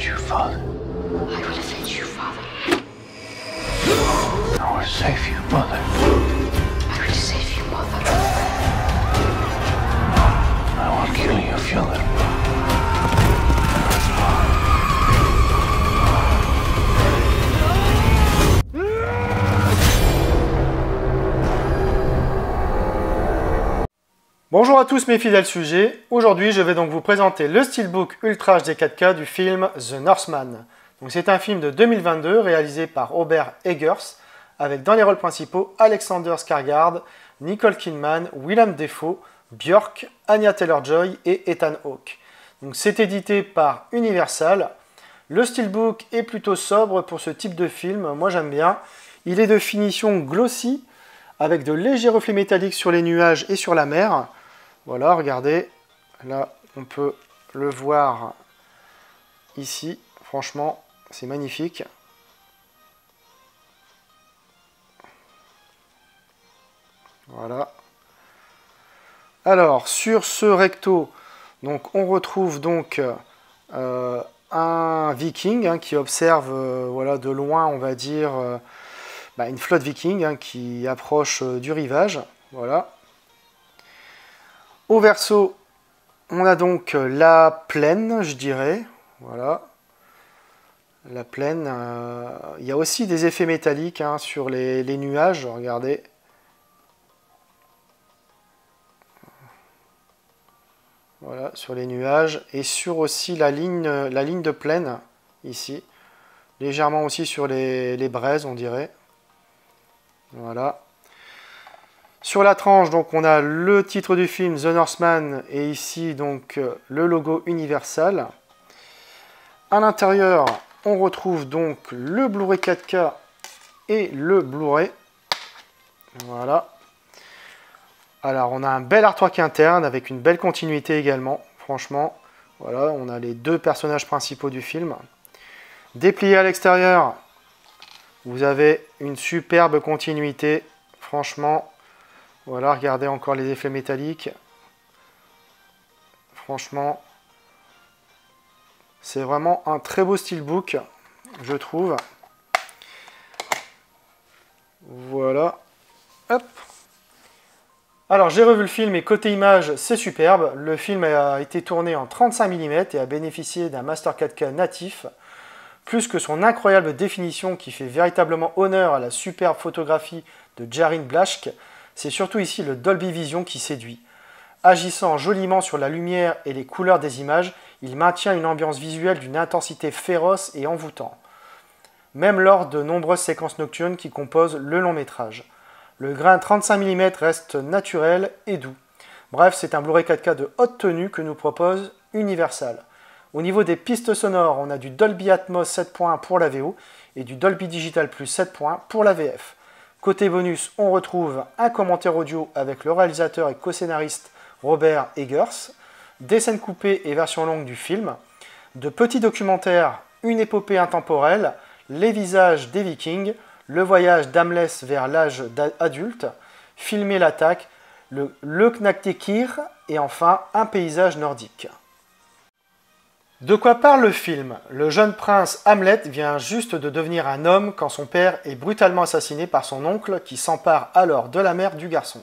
avenge you, Father. I will avenge you, Father. I will save you, Mother. I will save you, Mother. I will kill you if you let me. Bonjour à tous mes fidèles sujets, aujourd'hui je vais donc vous présenter le steelbook Ultra HD 4K du film The Northman. C'est un film de 2022 réalisé par Robert Eggers avec dans les rôles principaux Alexander Skarsgård, Nicole Kidman, Willem Dafoe, Björk, Anya Taylor-Joy et Ethan Hawke. C'est édité par Universal. Le steelbook est plutôt sobre pour ce type de film, moi j'aime bien. Il est de finition glossy avec de légers reflets métalliques sur les nuages et sur la mer. Voilà, regardez, là on peut le voir ici, franchement c'est magnifique. Voilà. Alors sur ce recto, donc on retrouve donc un viking qui observe voilà, de loin, on va dire, une flotte viking qui approche du rivage. Voilà. Au verso, on a donc la plaine, je dirais. Voilà. La plaine. Il y a aussi des effets métalliques sur les nuages. Regardez. Voilà, sur les nuages. Et sur aussi la ligne de plaine, ici. Légèrement aussi sur les braises, on dirait. Voilà. Sur la tranche, donc, on a le titre du film The Northman et ici donc le logo Universal. À l'intérieur, on retrouve donc le Blu-ray 4K et le Blu-ray. Voilà. Alors, on a un bel artwork interne avec une belle continuité également. Franchement, voilà, on a les deux personnages principaux du film. Déplié à l'extérieur, vous avez une superbe continuité. Franchement, voilà, regardez encore les effets métalliques. Franchement, c'est vraiment un très beau steelbook, je trouve. Voilà. Hop. Alors, j'ai revu le film et côté image, c'est superbe. Le film a été tourné en 35 mm et a bénéficié d'un Master 4K natif. Plus que son incroyable définition qui fait véritablement honneur à la superbe photographie de Jarin Blaschke, c'est surtout ici le Dolby Vision qui séduit. Agissant joliment sur la lumière et les couleurs des images, il maintient une ambiance visuelle d'une intensité féroce et envoûtante, même lors de nombreuses séquences nocturnes qui composent le long métrage. Le grain 35 mm reste naturel et doux. Bref, c'est un Blu-ray 4K de haute tenue que nous propose Universal. Au niveau des pistes sonores, on a du Dolby Atmos 7 points pour la VO et du Dolby Digital Plus 7 points pour la VF. Côté bonus, on retrouve un commentaire audio avec le réalisateur et co-scénariste Robert Eggers, des scènes coupées et versions longues du film, de petits documentaires, une épopée intemporelle, les visages des Vikings, le voyage d'Hamlet vers l'âge adulte, filmer l'attaque, le Knaktekir et enfin un paysage nordique. De quoi parle le film? Le jeune prince Hamlet vient juste de devenir un homme quand son père est brutalement assassiné par son oncle qui s'empare alors de la mère du garçon.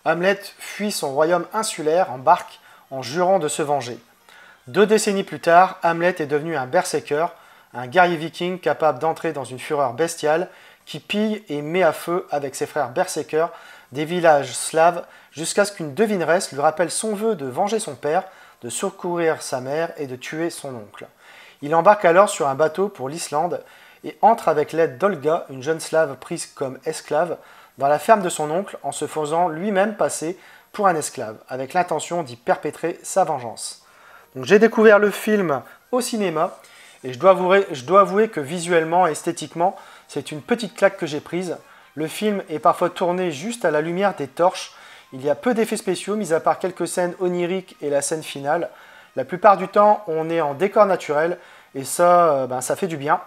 Hamlet fuit son royaume insulaire en barque en jurant de se venger. 2 décennies plus tard, Hamlet est devenu un berserker, un guerrier viking capable d'entrer dans une fureur bestiale qui pille et met à feu avec ses frères berserkers des villages slaves jusqu'à ce qu'une devineresse lui rappelle son vœu de venger son père, de secourir sa mère et de tuer son oncle. Il embarque alors sur un bateau pour l'Islande et entre avec l'aide d'Olga, une jeune slave prise comme esclave, dans la ferme de son oncle en se faisant lui-même passer pour un esclave, avec l'intention d'y perpétrer sa vengeance. J'ai découvert le film au cinéma et je dois avouer que visuellement et esthétiquement, c'est une petite claque que j'ai prise. Le film est parfois tourné juste à la lumière des torches. Il y a peu d'effets spéciaux, mis à part quelques scènes oniriques et la scène finale. La plupart du temps, on est en décor naturel et ça, ça fait du bien.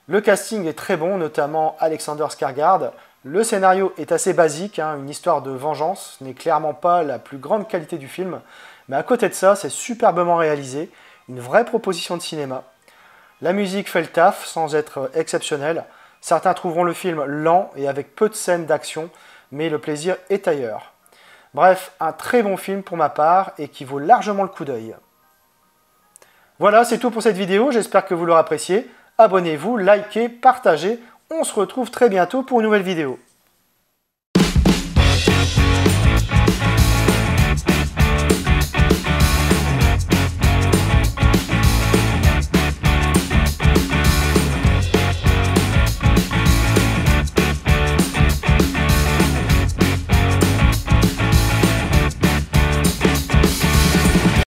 Le casting est très bon, notamment Alexander Skarsgård. Le scénario est assez basique, une histoire de vengeance. Ce n'est clairement pas la plus grande qualité du film. Mais à côté de ça, c'est superbement réalisé. Une vraie proposition de cinéma. La musique fait le taf sans être exceptionnelle. Certains trouveront le film lent et avec peu de scènes d'action, mais le plaisir est ailleurs. Bref, un très bon film pour ma part et qui vaut largement le coup d'œil. Voilà, c'est tout pour cette vidéo, j'espère que vous l'aurez apprécié. Abonnez-vous, likez, partagez. On se retrouve très bientôt pour une nouvelle vidéo.